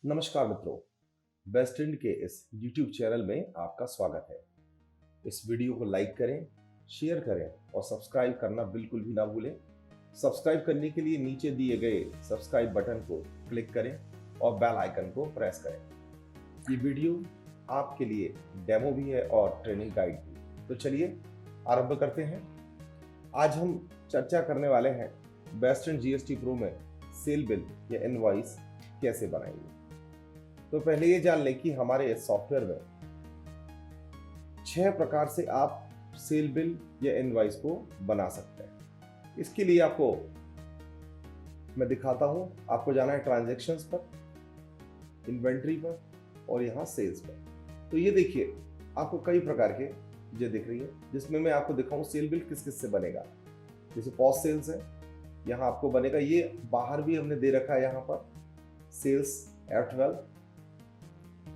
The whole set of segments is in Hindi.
नमस्कार मित्रों, बेस्ट ट्रेंड के इस YouTube चैनल में आपका स्वागत है। इस वीडियो को लाइक करें, शेयर करें और सब्सक्राइब करना बिल्कुल भी ना भूलें। सब्सक्राइब करने के लिए नीचे दिए गए सब्सक्राइब बटन को क्लिक करें और बेल आइकन को प्रेस करें। ये वीडियो आपके लिए डेमो भी है और ट्रेनिंग गाइड भी। तो चलिए आरंभ करते हैं। आज हम चर्चा करने वाले हैं बेस्ट ट्रेंड GST Pro में सेल बिल या इनवॉइस कैसे बनाएंगे। तो पहले ये जान लें कि हमारे इस सॉफ्टवेयर में 6 प्रकार से आप सेल बिल या इनवॉइस को बना सकते हैं। इसके लिए आपको मैं दिखाता हूं। आपको जाना है ट्रांजैक्शंस पर, इन्वेंट्री पर और यहाँ सेल्स पर। तो ये देखिए, आपको कई प्रकार के चीजें दिख रही है जिसमें मैं आपको दिखाऊं सेल बिल किस किस से बनेगा। जैसे पॉस्ट सेल्स है, यहाँ आपको बनेगा। ये बाहर भी हमने दे रखा है यहाँ पर सेल्स F12।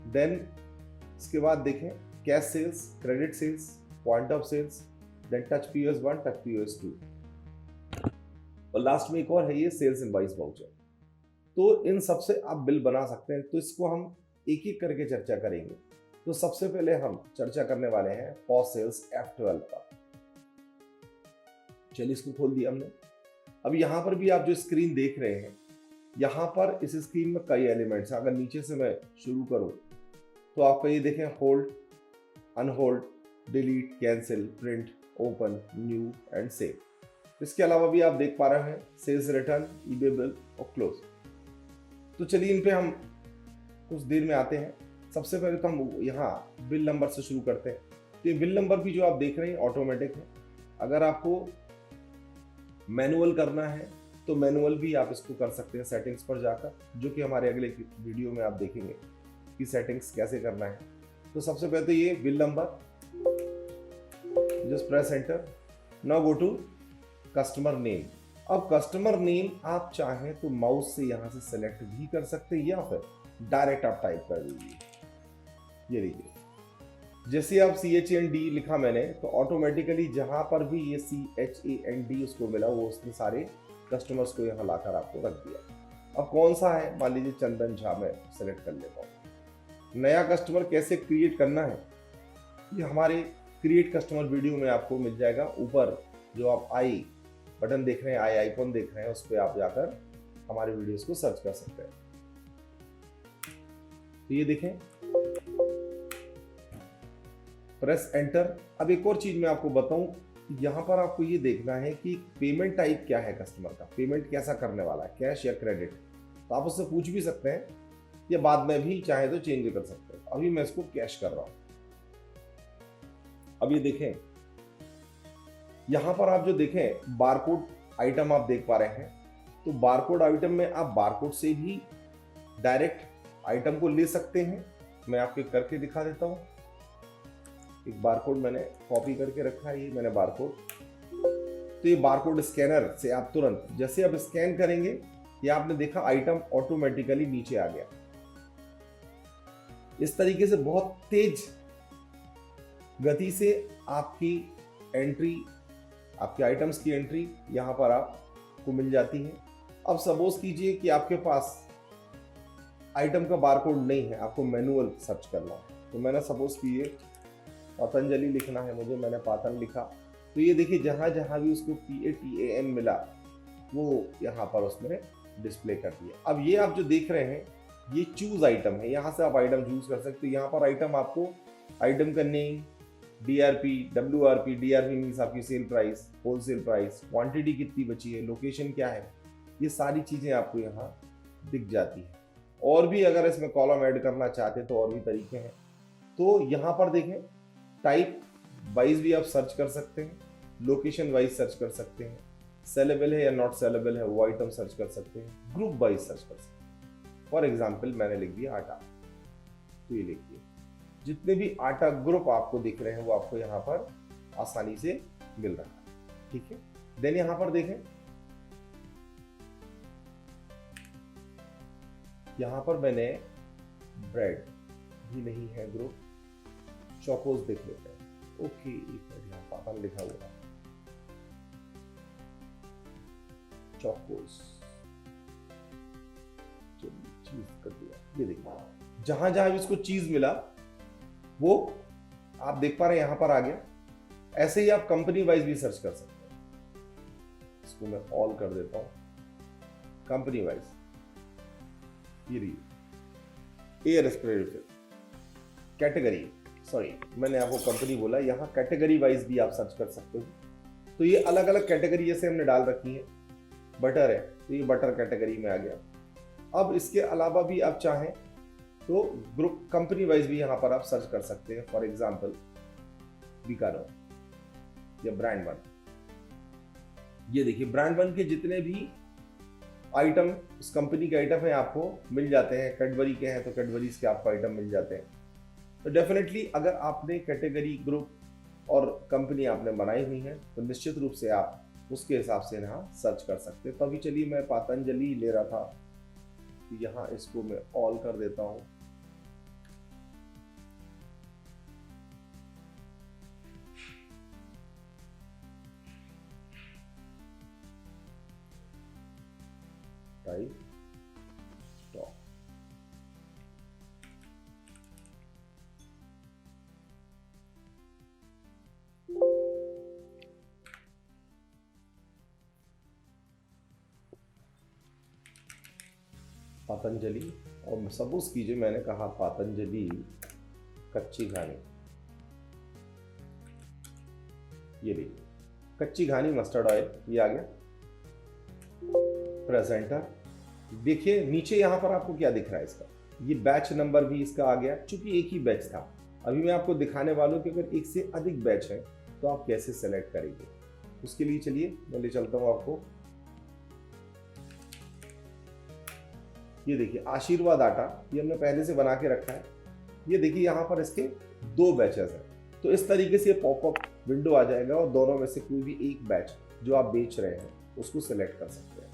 देन इसके बाद देखें cash sales, credit sales, point of sales, then touch POS1, touch POS2 और लास्ट में एक और है ये सेल्स इनवॉइस वाउचर। तो इन सबसे आप बिल बना सकते हैं। तो इसको हम एक एक करके चर्चा करेंगे। तो सबसे पहले हम चर्चा करने वाले हैं पॉस्ट सेल्स F12 पर। चलिए इसको खोल दिया हमने। अब यहाँ पर भी आप जो स्क्रीन देख रहे हैं, यहाँ पर इस स्क्रीन में कई एलिमेंट्स हैं। अगर नीचे से मैं शुरू करूं तो आपको ये देखें hold, unhold, delete, cancel, print, open, new and save. इसके अलावा भी आप देख पा रहे हैं सेल्स रिटर्न, ईबे बिल और क्लोज। तो चलिए इन पे हम कुछ देर में आते हैं। सबसे पहले तो हम यहाँ बिल नंबर से शुरू करते हैं। तो ये बिल नंबर भी जो आप देख रहे हैं ऑटोमेटिक है। अगर आपको मैनुअल करना है तो मैनुअल भी आप इसको कर सकते हैं सेटिंग्स पर जाकर, जो कि हमारे अगले वीडियो में आप देखेंगे कि सेटिंग्स कैसे करना है। तो सबसे पहले तो ये bill number, just press enter. Now go to customer name. अब कस्टमर नेम आप चाहें तो माउस से यहां से सेलेक्ट भी कर सकते हैं या फिर डायरेक्ट आप टाइप कर दीजिए। ये देखिए, जैसे आप CHAND लिखा मैंने तो ऑटोमेटिकली जहां पर भी ये CHAND उसको मिला वो उसने सारे कस्टमर्स को यहाँ लाकर आपको रख दिया। अब कौन सा है, मान लीजिए चंदन झा में सेलेक्ट कर लेता हूँ। नया कस्टमर कैसे क्रिएट करना है ये हमारे क्रिएट कस्टमर वीडियो में आपको मिल जाएगा। ऊपर जो आप आई बटन देख रहे हैं, आई आइकॉन देख रहे हैं, उस पर आप जाकर हमारे वीडियोस को सर्च कर सकते हैं। तो ये देखें, प्रेस एंटर। अब एक और चीज मैं आपको बताऊं, यहाँ पर आपको ये देखना है कि पेमेंट टाइप क्या है कस्टमर का, पेमेंट कैसा करने वाला है, कैश या क्रेडिट। तो आप उससे पूछ भी सकते हैं या बाद में भी चाहे तो चेंज कर सकते हैं। अभी मैं इसको कैश कर रहा हूं। अब ये देखें, यहां पर आप जो देखें बारकोड आइटम आप देख पा रहे हैं। तो बारकोड आइटम में आप बारकोड से भी डायरेक्ट आइटम को ले सकते हैं। मैं आपको करके दिखा देता हूं। एक बारकोड मैंने कॉपी करके रखा है, ये मैंने बारकोड। तो ये बारकोड स्कैनर से आप तुरंत जैसे आप स्कैन करेंगे, ये आपने देखा आइटम ऑटोमेटिकली नीचे आ गया। इस तरीके से बहुत तेज गति से आपकी एंट्री, आपके आइटम्स की एंट्री यहां पर आपको मिल जाती है। अब सपोज कीजिए कि आपके पास आइटम का बारकोड नहीं है, आपको मैनुअल सर्च करना है। तो मैंने सपोज किए पतंजलि लिखना है मुझे, मैंने पातन लिखा। तो ये देखिए जहां जहां भी उसको PATAN मिला वो यहाँ पर उसमें डिस्प्ले कर दिया। अब ये आप जो देख रहे हैं ये चूज आइटम है, यहाँ से आप आइटम चूज कर सकते हो। यहाँ पर आइटम आपको आइटम का name, DRP, WRP, DRP means आपकी sale price, wholesale price, quantity कितनी बची है, लोकेशन क्या है, ये सारी चीजें आपको यहाँ दिख जाती है। और भी अगर इसमें कॉलम ऐड करना चाहते तो और भी तरीके हैं। तो यहाँ पर देखें टाइप वाइज भी आप सर्च कर सकते हैं, लोकेशन वाइज सर्च कर सकते हैं, सेलेबल है या नॉट सेलेबल है वो आइटम सर्च कर सकते हैं, ग्रुप वाइज सर्च कर सकते हैं। फॉर एग्जाम्पल मैंने लिख दिया आटा। तो ये लिखिए, जितने भी आटा ग्रुप आपको दिख रहे हैं वो आपको यहाँ पर आसानी से मिल रहा है। ठीक है, देन यहाँ पर देखें, यहाँ पर मैंने ब्रेड भी नहीं है ग्रुप, चौकोस देख लेते हैं। ओके, यहाँ पापन लिखा हुआ है चौकोस। चीज कर दिया, ये देखिए जहां जहां भी इसको चीज मिला वो आप देख पा रहे हैं, यहां पर आ गया। ऐसे ही आप कंपनी वाइज भी सर्च कर सकते हैं। इसको मैं ऑल कर देता हूं, कंपनी वाइज, ये रही एयर रेस्पिरेटर कैटेगरी, सॉरी मैंने आपको कंपनी बोला, यहाँ कैटेगरी वाइज भी आप सर्च कर सकते हो। तो ये अलग अलग कैटेगरी जैसे हमने डाल रखी है, बटर है तो ये बटर कैटेगरी में आ गया। अब इसके अलावा भी आप चाहें तो ग्रुप कंपनी वाइज भी यहाँ पर आप सर्च कर सकते हैं। फॉर एग्जांपल बीकानो या ब्रांड वन, ये देखिए ब्रांड वन के जितने भी आइटम उस कंपनी के आइटम है आपको मिल जाते हैं। कैडबरी के हैं तो कैडबरीज के आपको आइटम मिल जाते हैं। तो डेफिनेटली अगर आपने कैटेगरी, ग्रुप और कंपनी आपने बनाई हुई है तो निश्चित रूप से आप उसके हिसाब से यहाँ सर्च कर सकते हैं। तो अभी चलिए मैं पतंजलि ले रहा था, यहाँ इसको मैं ऑल कर देता हूँ। टाइप स्टॉप, पतंजलि, और सपोज कीजिए मैंने कहा पतंजलि कच्ची घानी, ये देखिए कच्ची घानी मस्टर्ड ऑयल, ये आ गया। प्रेजेंटर देखिए नीचे यहां पर आपको क्या दिख रहा है, इसका ये बैच नंबर भी इसका आ गया। चूंकि एक ही बैच था, अभी मैं आपको दिखाने वाला हूं कि अगर एक से अधिक बैच है तो आप कैसे सेलेक्ट करेंगे। उसके लिए चलिए मैं ले चलता हूं आपको। ये देखिए आशीर्वाद आटा, ये हमने पहले से बना के रखा है। ये देखिए यहाँ पर इसके 2 बैचेस हैं, तो इस तरीके से पॉपअप विंडो आ जाएगा और दोनों में से कोई भी एक बैच जो आप बेच रहे हैं उसको सिलेक्ट कर सकते हैं।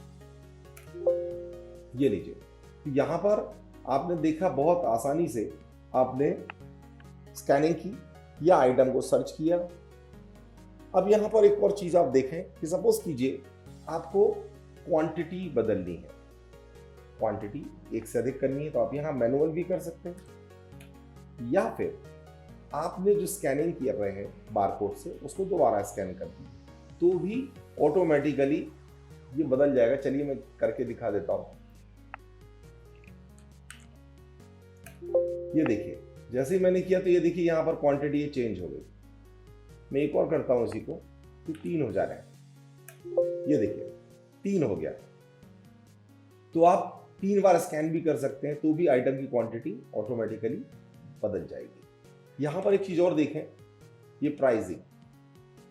ये लीजिए, तो यहाँ पर आपने देखा बहुत आसानी से आपने स्कैनिंग की या आइटम को सर्च किया। अब यहाँ पर एक और चीज आप देखें कि सपोज कीजिए आपको क्वांटिटी बदलनी है, क्वांटिटी एक से अधिक करनी है तो आप यहाँ मैनुअल भी कर सकते हैं, या फिर आपने जो स्कैनिंग किया रहे हैं बारकोड से उसको दोबारा स्कैन कर दीजिए तो भी ऑटोमेटिकली ये बदल जाएगा। चलिए मैं करके दिखा देता हूं। ये देखिए जैसे ही मैंने किया तो ये देखिए यहाँ पर क्वांटिटी ये चेंज हो गई। मैं एक और करता हूं इसी को, तो 3 हो जा रहे हैं। ये देखिए 3 हो गया। तो आप 3 बार स्कैन भी कर सकते हैं तो भी आइटम की क्वांटिटी ऑटोमेटिकली बदल जाएगी। यहां पर एक चीज और देखें, ये प्राइसिंग,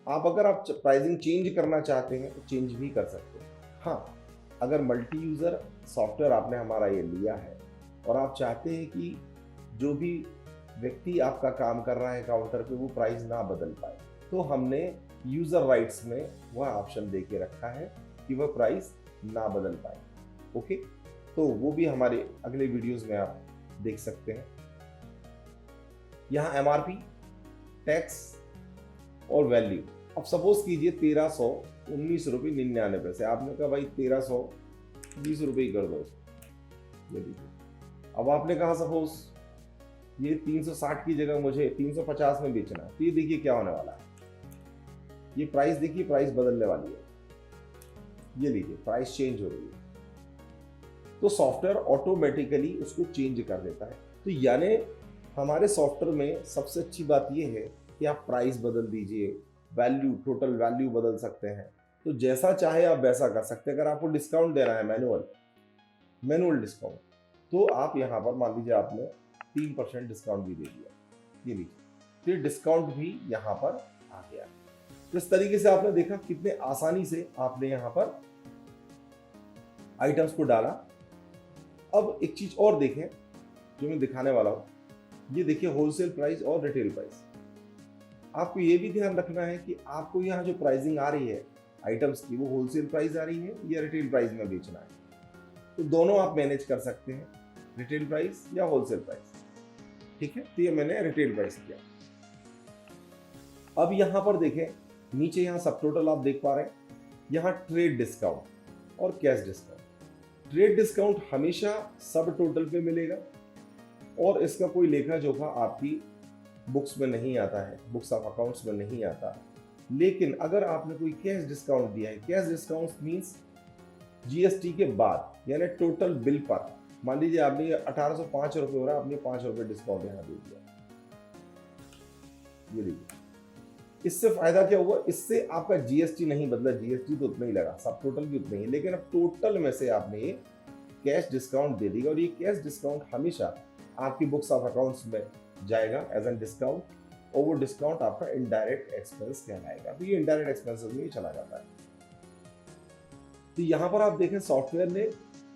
आप अगर आप प्राइसिंग चेंज करना चाहते हैं तो चेंज भी कर सकते हैं। हाँ, अगर मल्टी यूजर सॉफ्टवेयर आपने हमारा ये लिया है और आप चाहते हैं कि जो भी व्यक्ति आपका काम कर रहा है काउंटर पे वो प्राइस ना बदल पाए, तो हमने यूजर राइट्स में वह ऑप्शन दे के रखा है कि वह प्राइस ना बदल पाए। ओके, तो वो भी हमारे अगले वीडियोस में आप देख सकते हैं। यहाँ एमआरपी, टैक्स और वैल्यू। अब सपोज कीजिए 1319 रुपये 99 पैसे, आपने कहा भाई 1320 रुपये ही कर दो इसको। ये देखिए, अब आपने कहा सपोज ये 360 की जगह मुझे 350 में बेचना है, तो ये देखिए क्या होने वाला है। ये प्राइस देखिए, प्राइस बदलने वाली है। ये लीजिए प्राइस चेंज हो रही है, तो सॉफ्टवेयर ऑटोमेटिकली उसको चेंज कर देता है। तो यानी हमारे सॉफ्टवेयर में सबसे अच्छी बात यह है कि आप प्राइस बदल दीजिए, वैल्यू, टोटल वैल्यू बदल सकते हैं, तो जैसा चाहे आप वैसा कर सकते हैं। अगर आपको डिस्काउंट देना है मैनुअल डिस्काउंट, तो आप यहाँ पर मान लीजिए आपने 3% डिस्काउंट भी दे दिया, ये लीजिए फिर डिस्काउंट भी यहाँ पर आ गया। तो इस तरीके से आपने देखा कितने आसानी से आपने यहाँ पर आइटम्स को डाला। अब एक चीज और देखें जो मैं दिखाने वाला हूं, ये देखिए होलसेल प्राइस और रिटेल प्राइस। आपको ये भी ध्यान रखना है कि आपको यहाँ जो प्राइसिंग आ रही है आइटम्स की, वो होलसेल प्राइस आ रही है या रिटेल प्राइस में बेचना है। तो दोनों आप मैनेज कर सकते हैं, रिटेल प्राइस या होलसेल प्राइस। ठीक है, तो ये मैंने रिटेल प्राइस किया। अब यहाँ पर देखें नीचे, यहाँ सब टोटल आप देख पा रहे हैं, यहाँ ट्रेड डिस्काउंट और कैश डिस्काउंट। ट्रेड डिस्काउंट हमेशा सब टोटल पे मिलेगा और इसका कोई लेखा जोखा आपकी बुक्स में नहीं आता है, बुक्स ऑफ अकाउंट्स में नहीं आता। लेकिन अगर आपने कोई कैश डिस्काउंट दिया है, कैश डिस्काउंट मींस जीएसटी के बाद यानी टोटल बिल पर, मान लीजिए आपने 1805 रुपये हो रहा है, आपने 5 रुपये डिस्काउंट यहाँ दे दिया, ये देखिए इससे फायदा क्या हुआ, इससे आपका जीएसटी नहीं बदला, जीएसटी तो उतना ही लगा, सब टोटल भी उतना ही, लेकिन अब टोटल में से आपने ये कैश डिस्काउंट दे देगा और ये कैश डिस्काउंट हमेशा आपकी बुक्स ऑफ अकाउंट्स में जाएगा एज एन डिस्काउंट और वो डिस्काउंट आपका इनडायरेक्ट एक्सपेंस कहलाएगा। तो ये इनडायरेक्ट एक्सपेंसेस में ही चला जाता है। तो यहाँ पर आप देखें सॉफ्टवेयर ने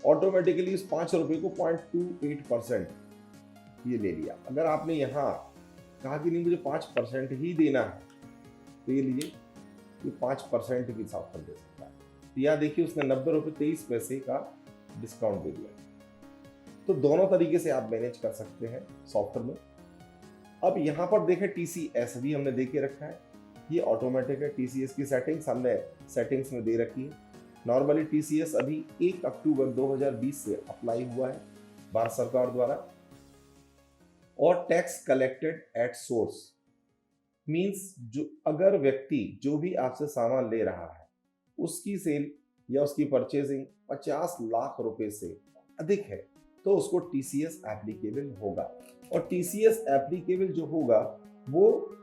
ऑटोमेटिकली इस 5 रुपये को 0.28% ये ले लिया। अगर आपने यहाँ कहा कि नहीं मुझे 5% ही देना है तो ये लीजिए ये 5% भी सॉफ्टवेयर दे सकता है। तो यहाँ देखिए उसने 90 रुपये 23 पैसे का डिस्काउंट दे दिया। तो दोनों तरीके से आप मैनेज कर सकते हैं सॉफ्टवेयर में। अब यहाँ पर देखें टीसीएस भी हमने दे के रखा है, ये ऑटोमेटिक है। टीसीएस की सेटिंग्स हमने सेटिंग्स में दे रखी है। नॉर्मली टीसीएस अभी 1 अक्टूबर 2020 से अप्लाई हुआ है भारत सरकार द्वारा। और tax collected at source means जो अगर व्यक्ति जो भी आपसे सामान ले रहा है उसकी सेल या उसकी परचेजिंग 50 लाख रुपए से अधिक है तो उसको टीसीएस एप्लीकेबल होगा। और टीसीएस एप्लीकेबल जो होगा वो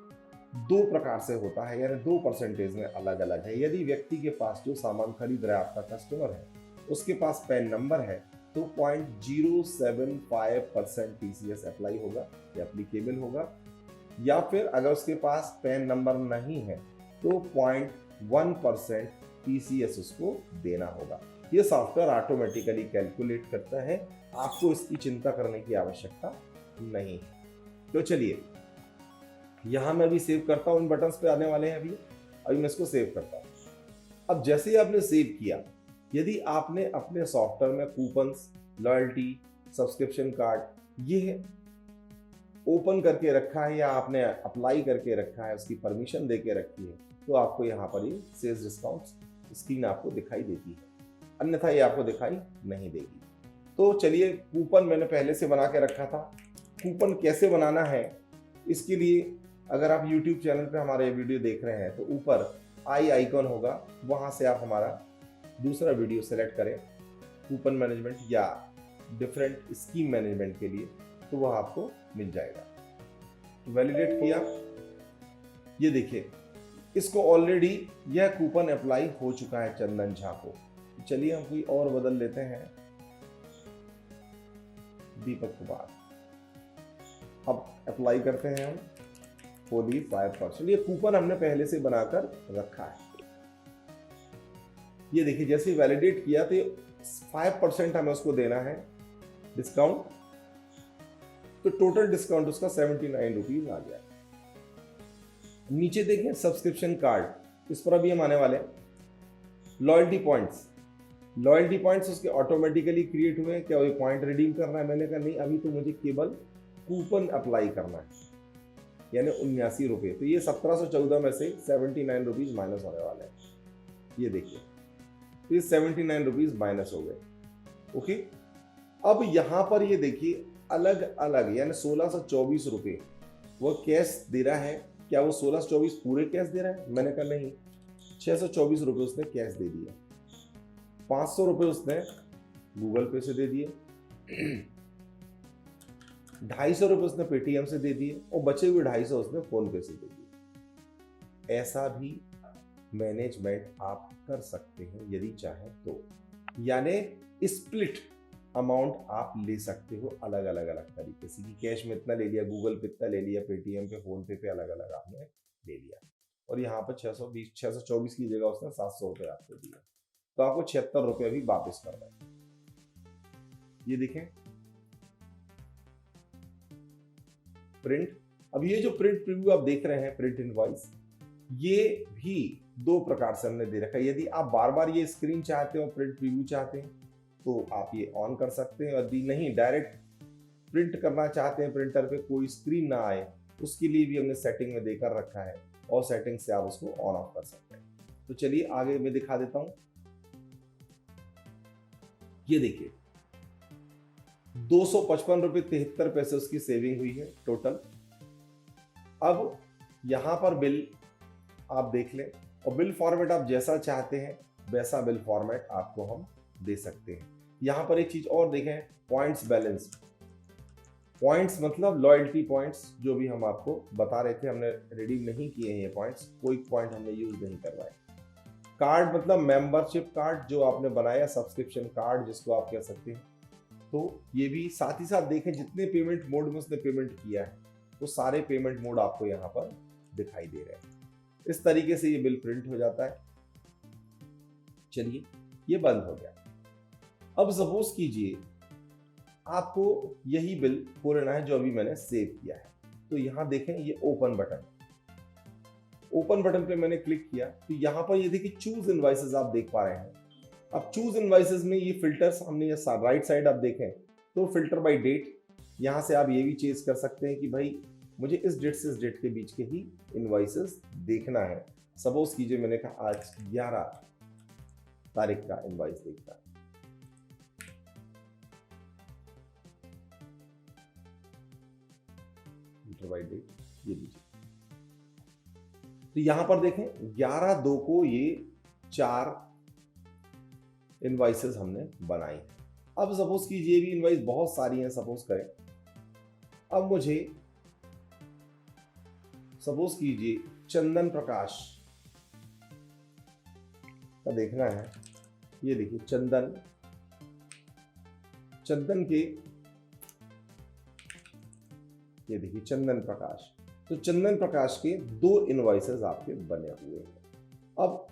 2 प्रकार से होता है, यानी 2% में अलग अलग है। यदि व्यक्ति के पास जो सामान खरीद रहा है, आपका कस्टमर है, उसके पास पैन नंबर है तो 0.075% टीसीएस अप्लाई होगा या एप्लीकेबल होगा। या फिर अगर उसके पास पैन नंबर नहीं है तो 0.1% टीसीएस उसको देना होगा। ये सॉफ्टवेयर ऑटोमेटिकली कैलकुलेट करता है, आपको इसकी चिंता करने की आवश्यकता नहीं है। तो चलिए यहां मैं भी सेव करता हूं, इन बटन्स पे आने वाले हैं अभी मैं इसको सेव करता हूं। अब जैसे ही आपने सेव किया, यदि आपने अपने सॉफ्टवेयर में कूपन्स, लॉयल्टी, सब्सक्रिप्शन कार्ड ये ओपन करके रखा है या आपने अप्लाई करके रखा है, उसकी परमिशन दे के रखी है, तो आपको यहाँ पर ये सेल्स डिस्काउंट स्क्रीन आपको दिखाई देती है, अन्यथा ये आपको दिखाई नहीं देगी। तो चलिए कूपन मैंने पहले से बना के रखा था। कूपन कैसे बनाना है इसके लिए अगर आप YouTube चैनल पे हमारे वीडियो देख रहे हैं तो ऊपर आई आइकॉन होगा, वहां से आप हमारा दूसरा वीडियो सेलेक्ट करें कूपन मैनेजमेंट या डिफरेंट स्कीम मैनेजमेंट के लिए, तो वह आपको मिल जाएगा। वैलिडेट किया, ये देखिए इसको ऑलरेडी यह कूपन अप्लाई हो चुका है चंदन झा को। चलिए हम कोई और बदल लेते हैं, दीपक कुमार। अब अप्लाई करते हैं हम होली 5%। ये कूपन हमने पहले से बनाकर रखा है। ये देखिए जैसे वैलिडेट किया तो 5% हमें उसको देना है डिस्काउंट, तो टोटल डिस्काउंट उसका 79 रुपीज आ गया। नीचे देखें सब्सक्रिप्शन कार्ड, इस पर अभी हम आने वाले हैं। लॉयल्टी पॉइंट्स उसके ऑटोमेटिकली क्रिएट हुए हैं। क्या वो पॉइंट रिडीम करना है? मैंने कहा नहीं, अभी तो मुझे केवल कूपन अप्लाई करना है, यानी 79 रुपये। तो ये 1714 में से 79 रुपीज माइनस होने वाले हैं। ये देखिए तो ये 79 रुपीज माइनस हो गए। ओके, अब यहां पर ये देखिए अलग अलग यानी 1624 रुपये वो कैश दे रहा है। क्या वो 1624 पूरे कैश दे रहा है? मैंने कहा नहीं, 624 रुपये उसने कैश दे दिए, 500 रुपये उसने गूगल पे से दे दिए, 250 रुपये उसने पेटीएम से दे दिए और बचे हुए 250 उसने फोन पे से दे दिए। ऐसा भी मैनेजमेंट आप कर सकते हैं यदि चाहें तो, यानी स्प्लिट अमाउंट आप ले सकते हो अलग अलग तरीके से, कि कैश में इतना ले लिया, गूगल पे इतना ले लिया, पेटीएम पे, फोन पे अलग अलग आपने ले लिया। और यहाँ पर 624 की जगह उसने 700 रुपये आपको दिया, तो आपको 76 रुपये भी वापस करना है। ये देखें प्रिंट। अब ये जो प्रिंट प्रीव्यू आप देख रहे हैं, प्रिंट इनवॉइस, ये भी 2 प्रकार से हमने दे रखा है। यदि आप बार बार ये स्क्रीन चाहते हो, प्रिंट प्रीव्यू चाहते हैं, तो आप ये ऑन कर सकते हैं। यदि नहीं, डायरेक्ट प्रिंट करना चाहते हैं, प्रिंटर पे कोई स्क्रीन ना आए, उसके लिए भी हमने सेटिंग में देकर रखा है और सेटिंग से आप उसको ऑन ऑफ कर सकते हैं। तो चलिए आगे मैं दिखा देता हूं। ये देखिए 255 रुपये 73 पैसे उसकी सेविंग हुई है टोटल। अब यहां पर बिल आप देख लें और बिल फॉर्मेट आप जैसा चाहते हैं वैसा बिल फॉर्मेट आपको हम दे सकते हैं। यहां पर एक चीज और देखें, पॉइंट्स बैलेंस। पॉइंट्स मतलब लॉयल्टी पॉइंट्स, जो भी हम आपको बता रहे थे, हमने रिडीम नहीं किए हैं ये पॉइंट्स, कोई पॉइंट हमने यूज नहीं करवाए। कार्ड मतलब मेंबरशिप कार्ड जो आपने बनाया, सब्सक्रिप्शन कार्ड जिसको आप कह सकते हैं, तो ये भी साथ ही साथ देखें जितने पेमेंट मोड में उसने पेमेंट किया है तो सारे पेमेंट मोड आपको यहाँ पर दिखाई दे रहे हैं। इस तरीके से ये बिल प्रिंट हो जाता है। चलिए ये बंद हो गया। अब सपोज कीजिए आपको यही बिल खोलना है जो अभी मैंने सेव किया है, तो यहां देखें ये ओपन बटन, ओपन बटन पे मैंने क्लिक किया तो यहां पर ये देखिए चूज इनवॉइसेस आप देख पा रहे हैं। अब चूज इनवॉइसेस में ये फिल्टर्स हमने राइट साइड आप देखें तो फिल्टर बाय डेट, यहां से आप ये भी चेंज कर सकते हैं कि भाई मुझे इस डेट से इस डेट के बीच के ही इनवॉइसेस देखना है। सपोज कीजिए मैंने कहा आज 11 तारीख का इनवॉइस देखना है, बाय डेट ये लीजिए, तो यहां पर देखें 11/2 को ये 4 इनवॉइसेस हमने बनाई। अब सपोज कीजिए भी इनवॉइस बहुत सारी हैं, सपोज करें अब मुझे सपोज कीजिए चंदन प्रकाश का देखना है। ये देखिए चंदन के, ये देखिए चंदन प्रकाश, तो चंदन प्रकाश के 2 इनवॉइसेस आपके बने हुए हैं। अब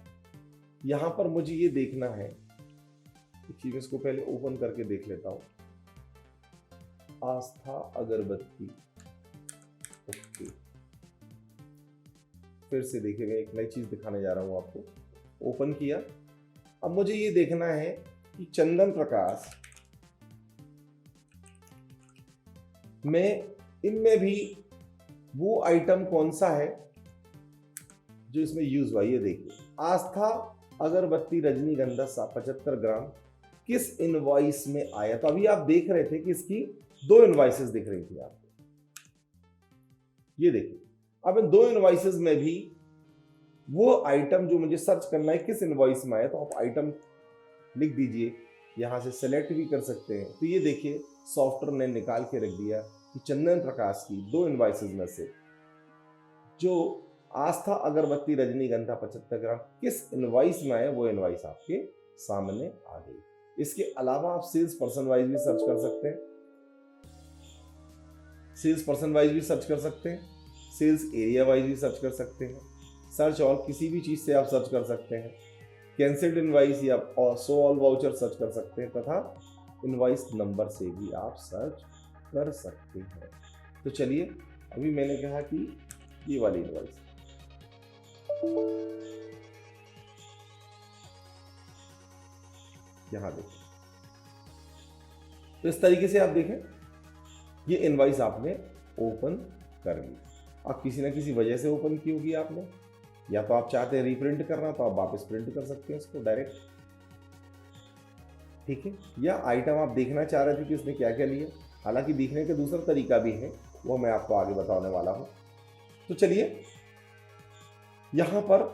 यहां पर मुझे ये देखना है, इसको पहले ओपन करके देख लेता हूं। आस्था अगरबत्ती, ओके, फिर से देखिए मैं एक नई चीज दिखाने जा रहा हूं आपको। ओपन किया, अब मुझे ये देखना है कि चंदन प्रकाश में इनमें भी वो आइटम कौन सा है जो इसमें यूज हुआ। ये देखिए आस्था अगरबत्ती रजनीगंधा 75 ग्राम किस इनवॉइस में आया। तो अभी आप देख रहे थे कि इसकी 2 इनवॉइसेस दिख रही थी आपको, ये देखिए अब इन 2 इनवॉइसेस में भी वो आइटम जो मुझे सर्च करना है किस इनवॉइस में आया, तो आप आइटम लिख दीजिए, यहां से सेलेक्ट भी कर सकते हैं। तो ये देखिए सॉफ्टवेयर ने निकाल के रख दिया कि चंदन प्रकाश की 2 इनवॉइसेस में से जो आस्था अगरबत्ती रजनीगंधा 75 ग्राम किस इनवॉइस में आया, वो इनवॉइस आपके सामने आ गई। इसके अलावा आप सेल्स पर्सन वाइज भी सर्च कर सकते हैं, सेल्स पर्सन वाइज भी सर्च कर सकते हैं, सेल्स एरिया वाइज भी सर्च कर सकते हैं, सर्च ऑल किसी भी चीज से आप सर्च कर सकते हैं, कैंसिल्ड इनवॉइस या शो ऑल वाउचर सर्च कर सकते हैं, तथा इनवॉइस नंबर से भी आप सर्च कर सकते हैं। तो चलिए अभी मैंने कहा कि ये वाली इनवॉइस, यहां देखिए, तो इस तरीके से आप देखें ये इनवॉइस आपने ओपन कर ली। अब किसी ना किसी वजह से ओपन की होगी आपने, या तो आप चाहते हैं रीप्रिंट करना तो आप वापस प्रिंट कर सकते हैं इसको डायरेक्ट, ठीक है। या आइटम आप देखना चाह रहे थे कि उसने क्या क्या लिया, हालांकि दिखने का दूसरा तरीका भी है, वो मैं आपको आगे बताने वाला हूं। तो चलिए यहां पर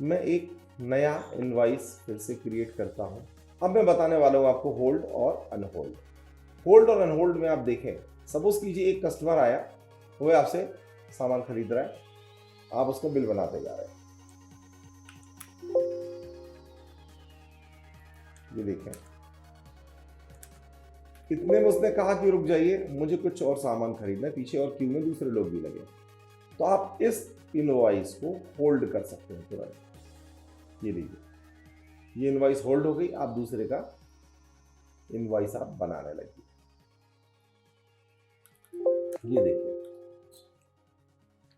मैं एक नया इनवॉइस फिर से क्रिएट करता हूं। अब मैं बताने वाला हूं आपको होल्ड और अनहोल्ड। होल्ड और अनहोल्ड में आप देखें, सपोज कीजिए एक कस्टमर आया, वो आपसे सामान खरीद रहा है, आप उसको बिल बनाते जा रहे हैं। ये देखें इतने में उसने कहा कि रुक जाइए मुझे कुछ और सामान खरीदना है, पीछे और क्यू में दूसरे लोग भी लगे, तो आप इस इनवॉइस को होल्ड कर सकते हैं तुरंत। ये लीजिए ये इनवॉइस होल्ड हो गई, आप दूसरे का इनवॉइस आप बनाने लगे। ये देखिए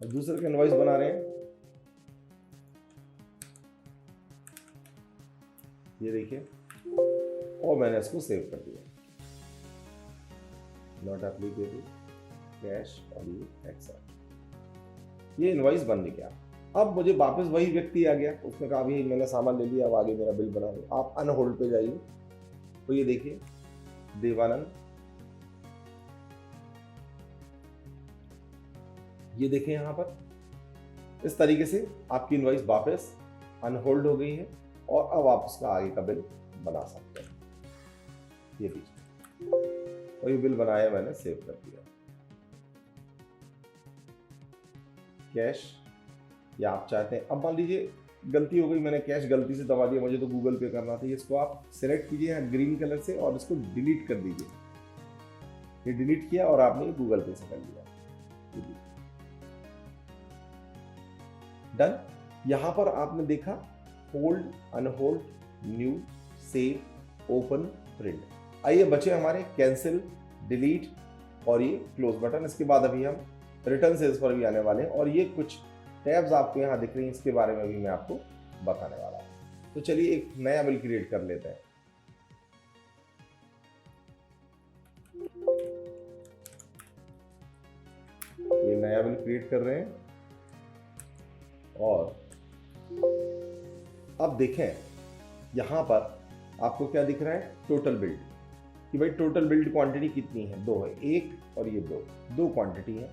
अब दूसरे का इनवॉइस बना रहे हैं, ये देखिए, और मैंने इसको सेव कर दिया, नॉट एप्लीकेबल कैश और ये एक्स्ट्रा, ये इनवॉइस बन गया। अब मुझे वापस वही व्यक्ति आ गया, उसने कहा भाई मैंने सामान ले लिया, अब आगे मेरा बिल बना दो। आप अनहोल्ड पे जाइए, तो ये देखिए देवानंद, ये देखें यहां पर इस तरीके से आपकी इनवॉइस वापस अनहोल्ड हो गई है और अब आप उसका आगे का बिल बना सकते हैं। ये देखिए, और ये बिल बनाया मैंने, सेव कर दिया। कैश, या आप चाहते हैं, अब मान लीजिए गलती हो गई, मैंने कैश गलती से दबा दिया, मुझे तो गूगल पे करना था, इसको आप सिलेक्ट कीजिए यहाँ ग्रीन कलर से और इसको डिलीट कर दीजिए। ये डिलीट किया और आपने गूगल पे से कर लिया, डन। यहां पर आपने देखा hold, unhold, new, save, open, print. आइए बचे हमारे कैंसिल, डिलीट और ये क्लोज बटन। इसके बाद अभी हम रिटर्न सेल्स पर भी आने वाले हैं और ये कुछ टैब्स आपको यहाँ दिख रही हैं, इसके बारे में भी मैं आपको बताने वाला हूं। तो चलिए एक नया बिल क्रिएट कर लेते हैं। ये नया बिल क्रिएट कर रहे हैं और अब देखें यहां पर आपको क्या दिख रहा है, टोटल बिल्ड, कि भाई टोटल बिल्ड क्वांटिटी कितनी है, 2 है, 1 और ये 2 क्वांटिटी है।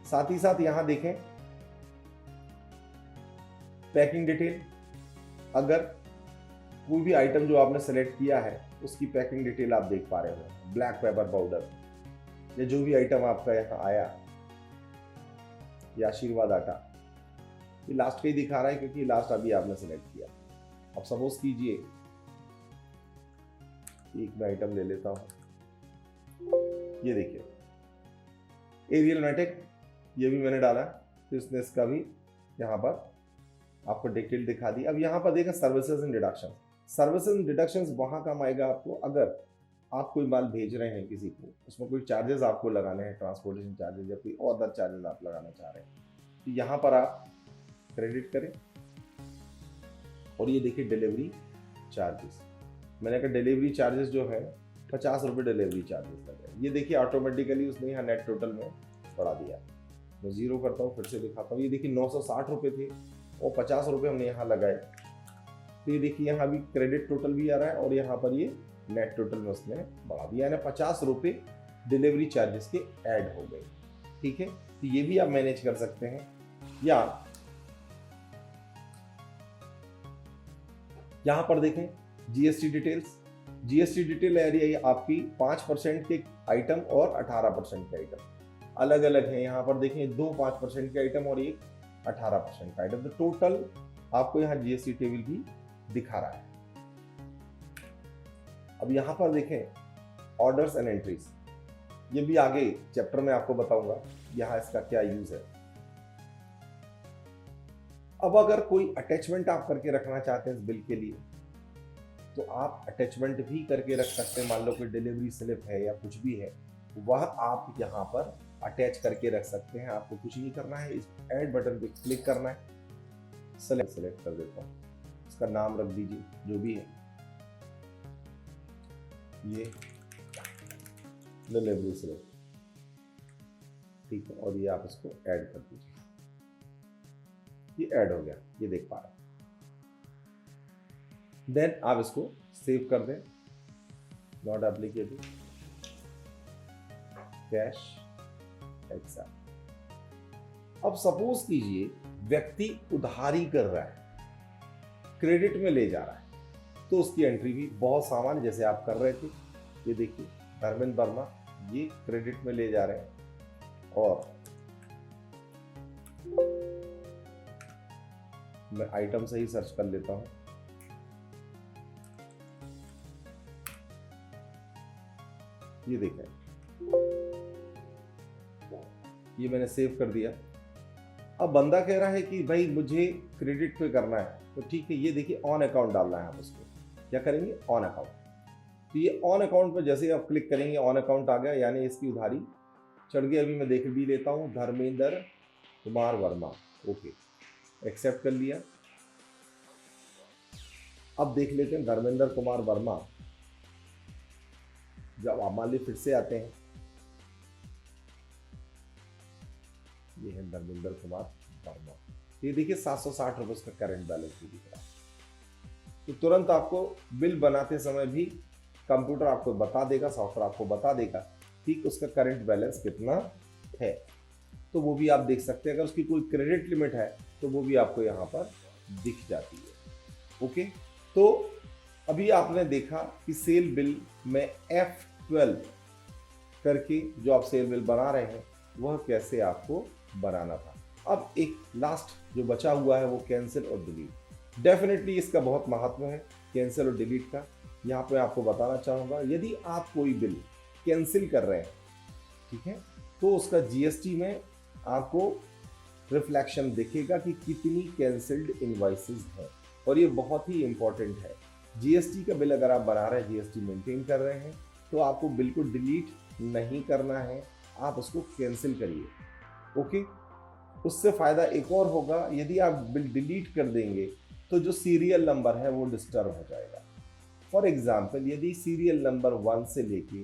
साथ ही साथ यहां देखें पैकिंग डिटेल, अगर कोई भी आइटम जो आपने सेलेक्ट किया है उसकी पैकिंग डिटेल आप देख पा रहे हो, ब्लैक पेपर पाउडर या जो भी आइटम आपका यहाँ आया, या आशीर्वाद आटा, ये लास्ट का ही दिखा रहा है क्योंकि लास्ट अभी आपने सेलेक्ट किया। अब सपोज कीजिए एक मैं आइटम ले लेता हूं, ये देखिए एरियल मैटिक, ये भी मैंने डाला, तो इसने इसका भी यहाँ पर आपको डिटेल दिखा दी। अब यहाँ पर देखें services and deduction, services and deduction वहां काम आएगा आपको अगर आप कोई माल भेज रहे हैं किसी को, उसमें कोई चार्जेस आपको लगाने हैं, ट्रांसपोर्टेशन चार्जेस या कोई और अदर चार्जेस आप लगाना चाह रहे हैं, तो यहाँ पर आप क्रेडिट करें और ये देखिए डिलीवरी चार्जेस, मैंने कहा डिलीवरी चार्जेस जो है 50 रुपये डिलीवरी चार्जेस लगे। ये देखिए ऑटोमेटिकली उसने यहाँ नेट टोटल में बढ़ा दिया। मैं जीरो करता हूँ, फिर से दिखाता हूँ, ये देखिए 960 रुपये थे और 50 रुपये हमने यहाँ लगाए, तो ये देखिए यहाँ भी क्रेडिट टोटल भी आ रहा है और यहाँ पर ये नेट टोटल में उसने बढ़ा दिया, यानी 50 रुपये डिलीवरी चार्जेस के ऐड हो गए। ठीक है, तो ये भी आप मैनेज कर सकते हैं। या यहां पर देखें GST details, GST detail area आपकी 5% के आइटम और 18% के आइटम अलग अलग है। यहां पर देखें 2 5% के आइटम और एक 18% का आइटम, तो टोटल आपको यहां जीएसटी टेबल भी दिखा रहा है। अब यहां पर देखें ऑर्डर्स एंड एंट्रीज, ये भी आगे चैप्टर में आपको बताऊंगा यहां इसका क्या यूज है। अब अगर कोई अटैचमेंट आप करके रखना चाहते हैं इस बिल के लिए, तो आप अटैचमेंट भी करके रख सकते हैं। मान लो कोई डिलीवरी स्लिप है या कुछ भी है, वह आप यहाँ पर अटैच करके रख सकते हैं। आपको कुछ नहीं करना है, इस ऐड बटन पे क्लिक करना है, सेलेक्ट कर देता हूँ, इसका नाम रख दीजिए जो भी है, ये डिलीवरी स्लिप, ठीक है, और ये आप इसको ऐड कर दीजिए, ये ऐड हो गया, ये देख पा रहे हैं। देन आप इसको सेव कर दें, नॉट एप्लीकेबल, कैश एक्सेप्ट। अब सपोज कीजिए व्यक्ति उधारी कर रहा है, क्रेडिट में ले जा रहा है, तो उसकी एंट्री भी बहुत सामान्य जैसे आप कर रहे थे। ये देखिए धर्मेंद्र वर्मा, ये क्रेडिट में ले जा रहे हैं और मैं आइटम से ही सर्च कर लेता हूं, ये देखें, ये मैंने सेव कर दिया। अब बंदा कह रहा है कि भाई मुझे क्रेडिट पे करना है, तो ठीक है, ये देखिए ऑन अकाउंट डालना है। आप उसको क्या करेंगे, ऑन अकाउंट, तो ये ऑन अकाउंट पर जैसे आप क्लिक करेंगे ऑन अकाउंट आ गया, यानी इसकी उधारी चढ़ गई। अभी मैं देख भी लेता हूँ, धर्मेंद्र कुमार वर्मा, ओके, एक्सेप्ट कर लिया। अब देख लेते हैं धर्मेंद्र कुमार वर्मा, जब आप मान लीजिए फिर से आते हैं, ये है धर्मेंद्र कुमार वर्मा, ये देखिए 760 रुपये उसका करंट बैलेंस भी दिख रहा है। तो तुरंत आपको बिल बनाते समय भी कंप्यूटर आपको बता देगा, सॉफ्टवेयर आपको बता देगा कि उसका करंट बैलेंस कितना है। तो वो भी आप देख सकते हैं। अगर उसकी कोई क्रेडिट लिमिट है तो वो भी आपको यहाँ पर दिख जाती है। ओके, तो अभी आपने देखा कि सेल बिल में F12 करके जो आप सेल बिल बना रहे हैं वह कैसे आपको बनाना था। अब एक लास्ट जो बचा हुआ है वो कैंसिल और डिलीट। डेफिनेटली इसका बहुत महत्व है कैंसिल और डिलीट का। यहाँ पे आपको बताना चाहूँगा, यदि आप कोई बिल कैंसिल कर रहे हैं, ठीक है, तो उसका जीएसटी में आपको रिफ्लेक्शन दिखेगा कि कितनी कैंसिल्ड इनवॉइसेस हैं। और ये बहुत ही इंपॉर्टेंट है। जीएसटी का बिल अगर आप बना रहे हैं, जीएसटी मेंटेन कर रहे हैं, तो आपको बिल्कुल डिलीट नहीं करना है, आप उसको कैंसिल करिए। ओके, उससे फ़ायदा एक और होगा, यदि आप बिल डिलीट कर देंगे तो जो सीरियल नंबर है वो डिस्टर्ब हो जाएगा। फॉर एग्जाम्पल, यदि सीरियल नंबर 1 से लेके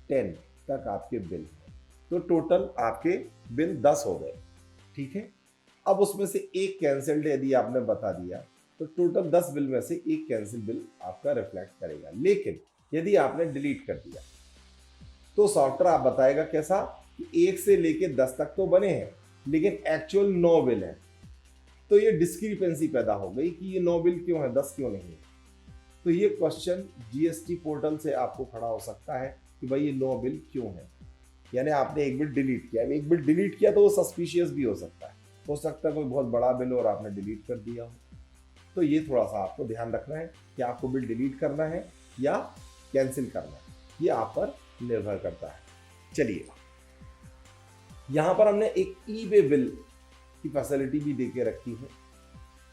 10 तक आपके बिल हैं, तो टोटल आपके बिल 10 हो गए, ठीक है। अब उसमें से एक कैंसिल्ड यदि आपने बता दिया तो टोटल 10 बिल में से एक कैंसिल बिल आपका रिफ्लेक्ट करेगा। लेकिन यदि आपने डिलीट कर दिया तो सॉफ्टवेयर आप बताएगा कैसा कि 1 से लेके 10 तक तो बने हैं लेकिन एक्चुअल 9 बिल है। तो ये डिस्क्रिपेंसी पैदा हो गई कि ये 9 बिल क्यों है, 10 क्यों नहीं है। तो ये क्वेश्चन जीएसटी पोर्टल से आपको खड़ा हो सकता है कि भाई ये 9 बिल क्यों है। यानी आपने एक बिल डिलीट किया, एक बिल डिलीट किया तो वो सस्पिशियस भी हो सकता है कोई बहुत बड़ा बिल और आपने डिलीट कर दिया हो। तो ये थोड़ा सा आपको ध्यान रखना है कि आपको बिल डिलीट करना है या कैंसिल करना है, ये आप पर निर्भर करता है। चलिए, यहां पर हमने एक ई वे बिल की फैसिलिटी भी देके रखी है।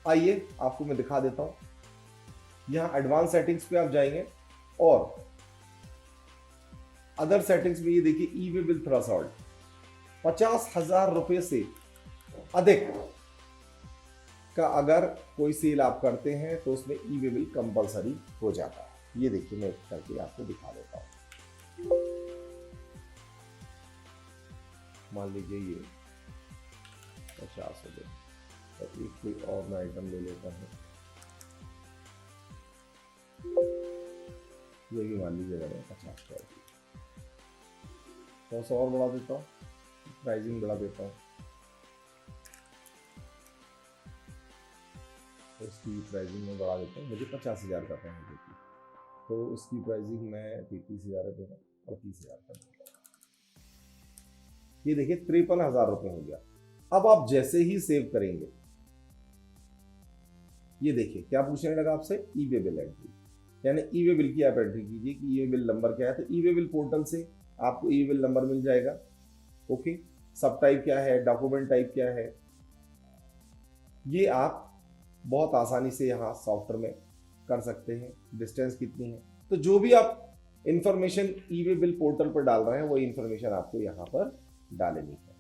आइए आपको मैं दिखा देता हूं। यहां एडवांस सेटिंग्स पे आप जाएंगे और अदर सेटिंग्स में ये देखिए ई वे बिल थ्रेशोल्ड 50,000 रुपए से अधिक का अगर कोई सेल आप करते हैं तो उसमें ई वे बिल कंपलसरी हो जाता है। ये देखिए, मैं करके आपको दिखा देता हूं। मान लीजिए ये 50 हो गए, तो एक कोई और मैं आइटम ले लेता हूँ। ये भी मान लीजिए मैंने 50 कर दिया, तो और बढ़ा देता हूँ, प्राइसिंग बढ़ा देता हूँ। तो इसकी प्राइसिंग में बढ़ा देता हूँ, मुझे 50,000 का पैन देती, तो उसकी प्राइसिंग मैं 33,000 रुपये और 30,000 का दूंगा। ये देखिए 53,000 रुपये हो गया। अब आप जैसे ही सेव करेंगे, ये देखिए क्या पूछने लगा आपसे, ई वे बिल एंट्री, यानी ई वे बिल की आप एंट्री कीजिए कि ई वे बिल नंबर क्या है। तो ई वे बिल पोर्टल से आपको ई वे बिल नंबर मिल जाएगा। ओके, सब टाइप क्या है, डॉक्यूमेंट टाइप क्या है, ये आप बहुत आसानी से यहाँ सॉफ्टवेयर में कर सकते हैं। डिस्टेंस कितनी है, तो जो भी आप इंफॉर्मेशन ई वे बिल पोर्टल पर डाल रहे हैं वही इंफॉर्मेशन आपको यहाँ पर डालनी है।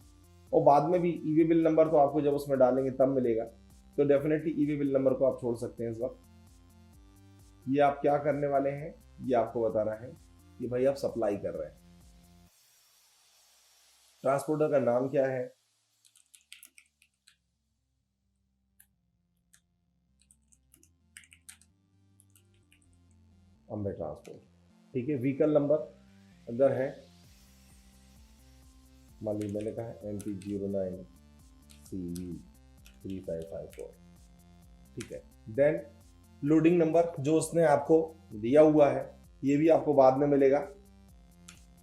और बाद में भी ई वे बिल नंबर तो आपको जब उसमें डालेंगे तब मिलेगा, तो डेफिनेटली ई वे बिल नंबर को आप छोड़ सकते हैं इस वक्त। ये आप क्या करने वाले हैं, ये आपको बताना है कि भाई आप सप्लाई कर रहे हैं। ट्रांसपोर्टर का नाम क्या है, अम्बे ट्रांसपोर्ट, ठीक है। व्हीकल नंबर अगर है, मान लीजिए मैंने कहा MP09CV3554, ठीक है। देन लोडिंग नंबर जो उसने आपको दिया हुआ है, ये भी आपको बाद में मिलेगा,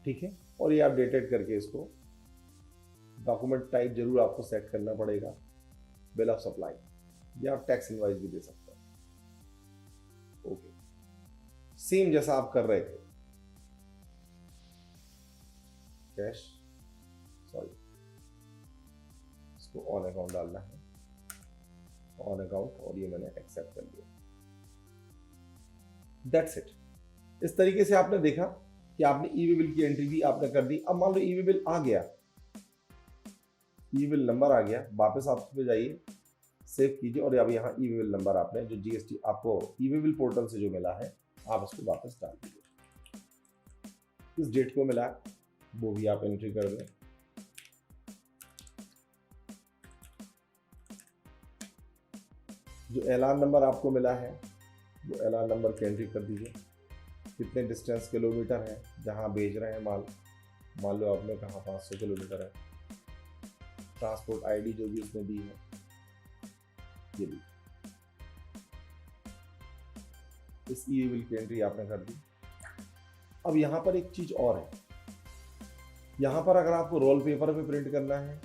ठीक है। और ये आप डेटेड करके इसको डॉक्यूमेंट टाइप जरूर आपको सेट करना पड़ेगा, बिल ऑफ सप्लाई, या आप टैक्स इनवॉइस भी दे सकते हैं। ओके, सेम जैसा आप कर रहे थे, कैश, सॉरी, इसको ऑन अकाउंट डालना है, ऑन अकाउंट, और ये मैंने एक्सेप्ट कर लिया। That's it. इस तरीके से आपने देखा कि आपने ई वे बिल की एंट्री भी आपने कर दी। अब मान लो ई वे बिल आ गया, ई वे बिल नंबर आ गया, वापस आप पे जाइए, सेव कीजिए, और अब यहाँ ई वे बिल नंबर आपने जो जीएसटी आपको ई वे बिल पोर्टल से जो मिला है आप उसको वापस डाल दीजिए। किस डेट को मिला है वो भी आप एंट्री कर दें। जो एलान नंबर आपको मिला है वो एलान नंबर की एंट्री कर दीजिए। कितने डिस्टेंस किलोमीटर है जहाँ भेज रहे हैं माल, मान लो आपने कहा 500 किलोमीटर है, ट्रांसपोर्ट आईडी जो भी उसने दी है ये भी, इस ई बिल की एंट्री आपने कर दी। अब यहाँ पर एक चीज और है, यहाँ पर अगर आपको रोल पेपर पे प्रिंट करना है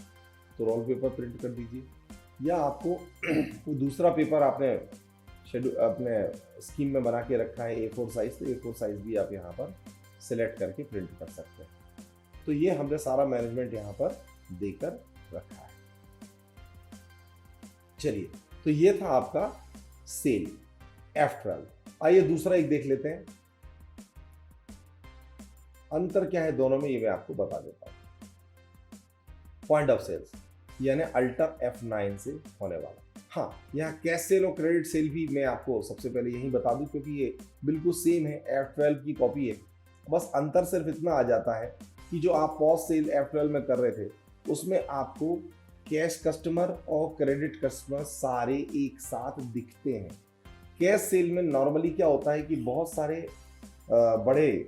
तो रोल पेपर प्रिंट कर दीजिए, या आपको वो दूसरा पेपर आपने शेड्यूल अपने स्कीम में बना के रखा है A4 साइज, तो A4 साइज भी आप यहाँ पर सिलेक्ट करके प्रिंट कर सकते हैं। तो ये हमने सारा मैनेजमेंट यहाँ पर देकर रखा है। चलिए, तो ये था आपका सेल F12। आइए दूसरा एक देख लेते हैं, अंतर क्या है दोनों में ये मैं आपको बता देता हूं। पॉइंट ऑफ सेल्स यानी अल्टर F9 से होने वाला। हाँ, यहाँ कैश सेल और क्रेडिट सेल भी मैं आपको सबसे पहले यही बता दूं, क्योंकि ये बिल्कुल सेम है, F12 की कॉपी है। बस अंतर सिर्फ इतना आ जाता है कि जो आप पॉस्ट सेल F12 में कर रहे थे उसमें आपको कैश कस्टमर और क्रेडिट कस्टमर सारे एक साथ दिखते हैं। कैश सेल में नॉर्मली क्या होता है कि बहुत सारे बड़े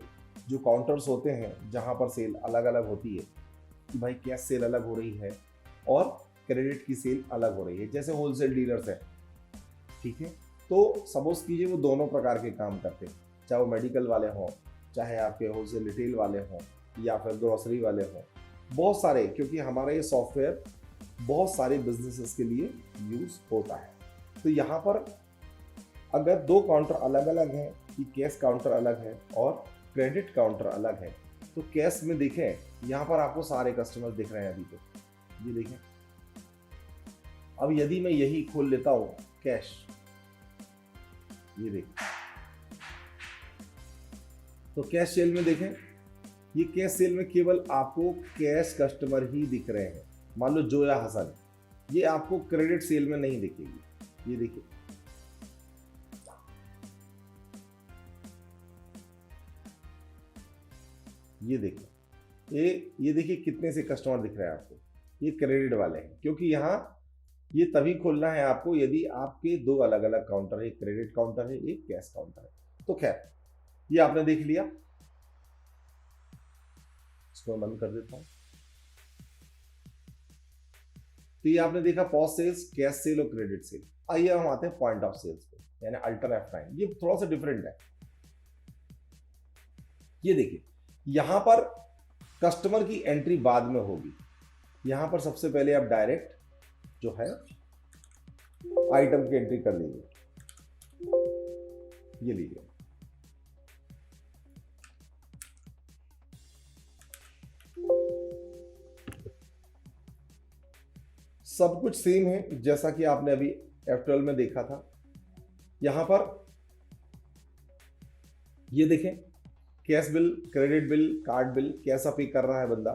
जो काउंटर्स होते हैं जहां पर सेल अलग अलग होती है, कि भाई कैश सेल अलग हो रही है और क्रेडिट की सेल अलग हो रही है, जैसे होलसेल डीलर्स है, ठीक है। तो सपोज कीजिए वो दोनों प्रकार के काम करते हैं, चाहे वो मेडिकल वाले हों, चाहे आपके होलसेल रिटेल वाले हों, या फिर ग्रोसरी वाले हों, बहुत सारे, क्योंकि हमारा ये सॉफ्टवेयर बहुत सारे बिजनेसेस के लिए यूज होता है। तो यहाँ पर अगर दो काउंटर अलग अलग हैं, कि कैश काउंटर अलग है और क्रेडिट काउंटर अलग है, तो कैश में देखें यहाँ पर आपको सारे कस्टमर दिख रहे हैं अभी तो, ये देखें। अब यदि मैं यही खोल लेता हूं कैश, ये देखें, तो कैश सेल में देखें, ये कैश सेल में केवल आपको कैश कस्टमर ही दिख रहे हैं। मान लो जोया हसन, ये आपको क्रेडिट सेल में नहीं दिखेगी। ये देखिए, ये देखिए, ये देखिए कितने से कस्टमर दिख रहे हैं आपको, ये क्रेडिट वाले हैं, क्योंकि यहाँ ये तभी खोलना है आपको यदि आपके दो अलग अलग काउंटर है, एक क्रेडिट काउंटर है, एक कैश काउंटर है। तो खैर, ये आपने देख लिया, इसको मैं बंद कर देता हूं। तो ये आपने देखा पॉस्ट सेल्स, कैश सेल और क्रेडिट सेल। आइए हम आते हैं पॉइंट ऑफ सेल्स पे, यानी अल्टर F9। ये थोड़ा सा डिफरेंट है। ये देखिए, यहां पर कस्टमर की एंट्री बाद में होगी। यहां पर सबसे पहले आप डायरेक्ट जो है आइटम की एंट्री कर लीजिए, ये लीजिए। सब कुछ सेम है जैसा कि आपने अभी F12 में देखा था। यहां पर ये देखें, cash bill, credit bill, card bill, कैसा पे कर रहा है बंदा,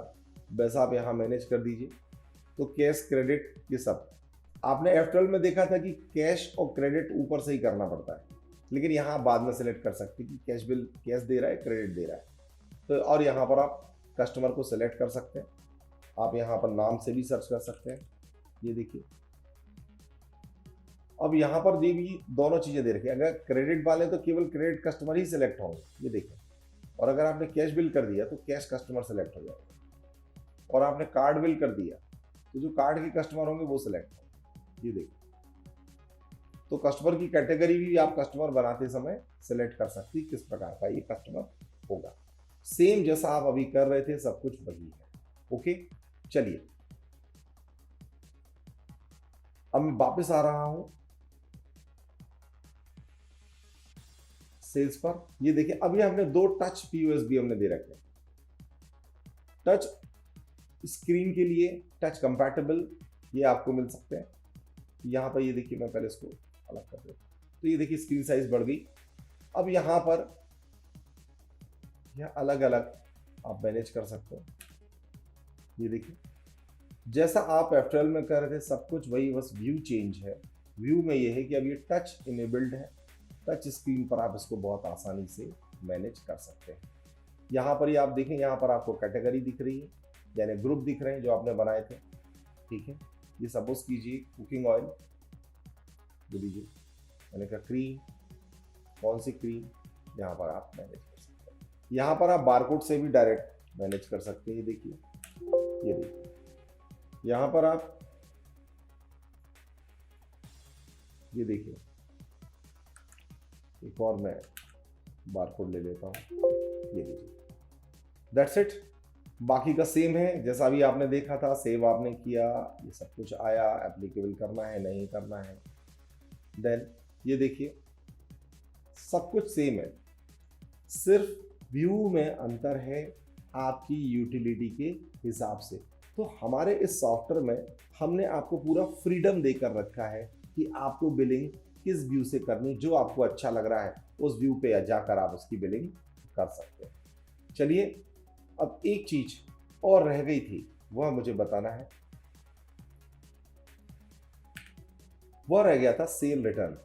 वैसा आप यहां मैनेज कर दीजिए। तो कैश, क्रेडिट, ये सब आपने F12 में देखा था कि कैश और क्रेडिट ऊपर से ही करना पड़ता है, लेकिन यहाँ आप बाद में सेलेक्ट कर सकते हैं कि कैश बिल कैश दे रहा है, क्रेडिट दे रहा है। तो और यहाँ पर आप कस्टमर को सेलेक्ट कर सकते हैं, आप यहाँ पर नाम से भी सर्च कर सकते हैं। ये देखिए, अब यहाँ पर ये भी दोनों चीजें दे रखी है। अगर क्रेडिट वाले तो केवल क्रेडिट कस्टमर ही सिलेक्ट होंगे, ये देखिए, और अगर आपने कैश बिल कर दिया तो कैश कस्टमर सेलेक्ट हो जाएगा, और आपने कार्ड बिल कर दिया तो जो कार्ड के कस्टमर होंगे वो सिलेक्ट होंगे। ये देखिए, तो कस्टमर की कैटेगरी भी आप कस्टमर बनाते समय सिलेक्ट कर सकते हैं किस प्रकार का ये कस्टमर होगा। सेम जैसा आप अभी कर रहे थे, सब कुछ वही है। ओके, चलिए अब मैं वापस आ रहा हूं सेल्स पर। ये देखिए, अभी हमने दो टच POS भी हमने दे रखे हैं। टच स्क्रीन के लिए टच कंपैटिबल ये आपको मिल सकते हैं। यहाँ पर ये देखिए, मैं पहले इसको अलग कर देता हूँ, तो ये देखिए स्क्रीन साइज बढ़ गई। अब यहाँ पर यह अलग अलग आप मैनेज कर सकते हो। ये देखिए, जैसा आप F12 में कर रहे थे सब कुछ वही, बस व्यू चेंज है। व्यू में ये है कि अब ये टच इनेबल्ड है, टच स्क्रीन पर आप इसको बहुत आसानी से मैनेज कर सकते हैं। यहाँ पर ही आप देखें, यहाँ पर आपको कैटेगरी दिख रही है, यानी ग्रुप दिख रहे हैं जो आपने बनाए थे, ठीक है। ये सपोज कीजिए कुकिंग ऑयल दे दीजिए, मैंने कहा क्रीम, कौन सी क्रीम, यहाँ पर आप मैनेज कर सकते हैं। यहाँ पर आप बारकोड से भी डायरेक्ट मैनेज कर सकते हैं। ये देखिए, ये देखिए, यहाँ पर आप ये देखिए, एक और मैं बारकोड ले लेता हूँ, ये लीजिए, दैट्स इट। बाकी का सेम है जैसा अभी आपने देखा था, सेव आपने किया, ये सब कुछ आया, एप्लीकेबल करना है नहीं करना है, देन ये देखिए सब कुछ सेम है, सिर्फ व्यू में अंतर है आपकी यूटिलिटी के हिसाब से। तो हमारे इस सॉफ्टवेयर में हमने आपको पूरा फ्रीडम देकर रखा है कि आपको बिलिंग किस व्यू से करनी, जो आपको अच्छा लग रहा है उस व्यू पे जाकर आप उसकी बिलिंग कर सकते हैं। चलिए, अब एक चीज और रह गई थी, वह मुझे बताना है, वह रह गया था सेल रिटर्न।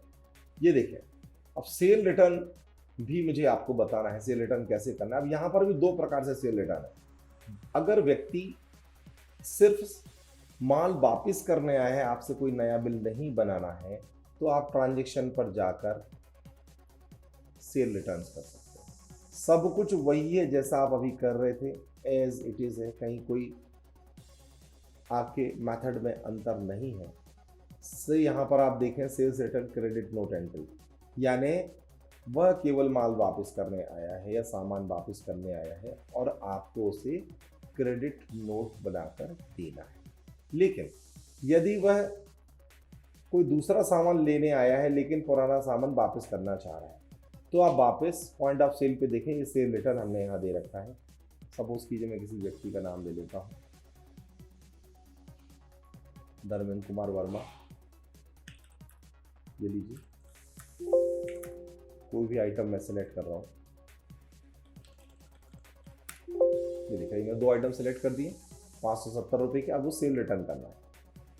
ये देखिए, अब सेल रिटर्न भी मुझे आपको बताना है, सेल रिटर्न कैसे करना है। अब यहां पर भी दो प्रकार से सेल रिटर्न है। अगर व्यक्ति सिर्फ माल वापिस करने आया है, आपसे कोई नया बिल नहीं बनाना है, तो आप ट्रांजैक्शन पर जाकर सेल रिटर्न कर सकते हैं। सब कुछ वही है जैसा आप अभी कर रहे थे, एज इट इज है, कहीं कोई आपके मेथड में अंतर नहीं है। से यहाँ पर आप देखें sales return credit note entry, यानी वह केवल माल वापस करने आया है या सामान वापस करने आया है और आपको उसे क्रेडिट नोट बनाकर देना है। लेकिन यदि वह कोई दूसरा सामान लेने आया है लेकिन पुराना सामान वापस करना चाह रहा है, तो आप वापस पॉइंट ऑफ सेल पे देखें, ये सेल रिटर्न हमने यहाँ दे रखा है। सपोज कीजिए मैं किसी व्यक्ति का नाम ले लेता हूँ, धर्मेंद्र कुमार वर्मा, ये लीजिए, कोई भी आइटम मैं सेलेक्ट कर रहा हूँ, ये देखिए मैं दो आइटम सेलेक्ट कर दिए, 570 रुपये के। अब वो सेल रिटर्न करना है।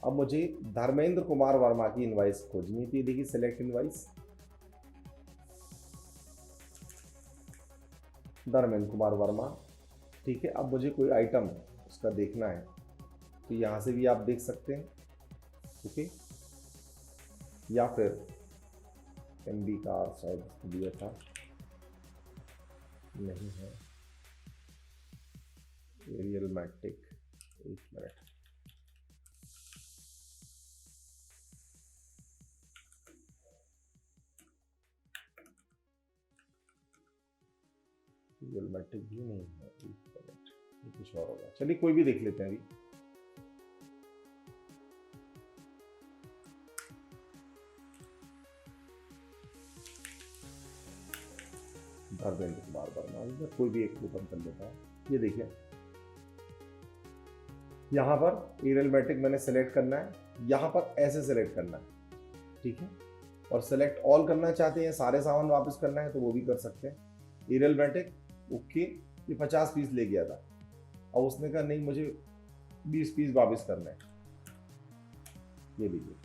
अब मुझे धर्मेंद्र कुमार वर्मा की इनवाइस खोजनी थी, देखिए सेलेक्ट इनवाइस, धर्मेंद्र कुमार वर्मा, ठीक है। अब मुझे कोई आइटम उसका देखना है, तो यहाँ से भी आप देख सकते हैं, ओके। या फिर MB कार शायद दिया था, नहीं है, एरियल मैटिक, एक मिनट, एरियल मैटिक भी नहीं है, एक मिनट, ये कुछ और होगा। चलिए कोई भी देख लेते हैं अभी। धर्मेंद्र कुमार वर्मा, कोई भी एक ओपन कर लेता है। ये देखिए यहाँ पर एरियल मैटिक मैंने सेलेक्ट करना है, यहाँ पर ऐसे सेलेक्ट करना है, ठीक है। और सेलेक्ट ऑल करना चाहते हैं, सारे सामान वापस करना है, तो वो भी कर सकते हैं। एरियल मैटिक ओके, ये 50 पीस ले गया था, और उसने कहा नहीं मुझे 20 पीस वापस करना है, ये लीजिए।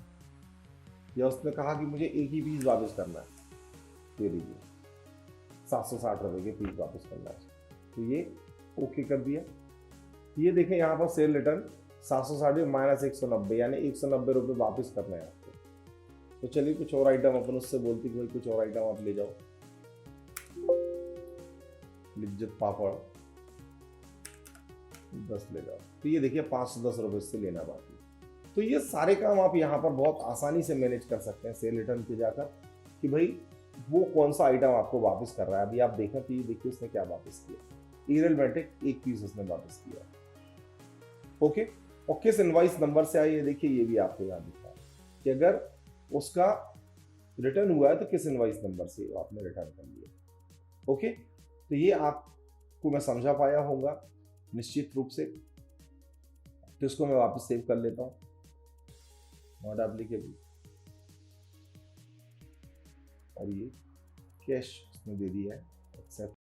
या उसने कहा कि मुझे एक ही पीस वापस करना है, ये लीजिए, 760 रुपये के पीस वापस करना है, तो ये ओके कर दिया। ये देखें यहाँ पर सेल रिटर्न 760 माइनस 190, यानी 190 रुपये वापस करना है आपको। तो चलिए कुछ और आइटम अपन उससे बोलते कि भाई कुछ और आइटम आप ले जाओ, लिज्जत पापड़ 10 ले जाओ, तो ये देखिए 510 रुपये से लेना बाकी। तो ये सारे काम आप यहाँ पर बहुत आसानी से मैनेज कर सकते हैं सेल रिटर्न पे जाकर, कि भाई वो कौन सा आइटम आपको वापस कर रहा है। अभी आप देखें तो ये देखिए उसने क्या वापस किया, एरियल मैटिक एक पीस उसने वापस किया, ओके। और किस इनवाइस नंबर से आई है देखिए, ये भी आपको याद दिखा है कि अगर उसका रिटर्न हुआ है तो किस इनवाइस नंबर से आपने रिटर्न कर लिया, ओके। तो ये आपको मैं समझा पाया होगा निश्चित रूप से। तो इसको मैं वापस सेव कर लेता हूँ, नॉट एप्लीकेबल, और ये कैश उसने दे दिया है, एक्सेप्ट।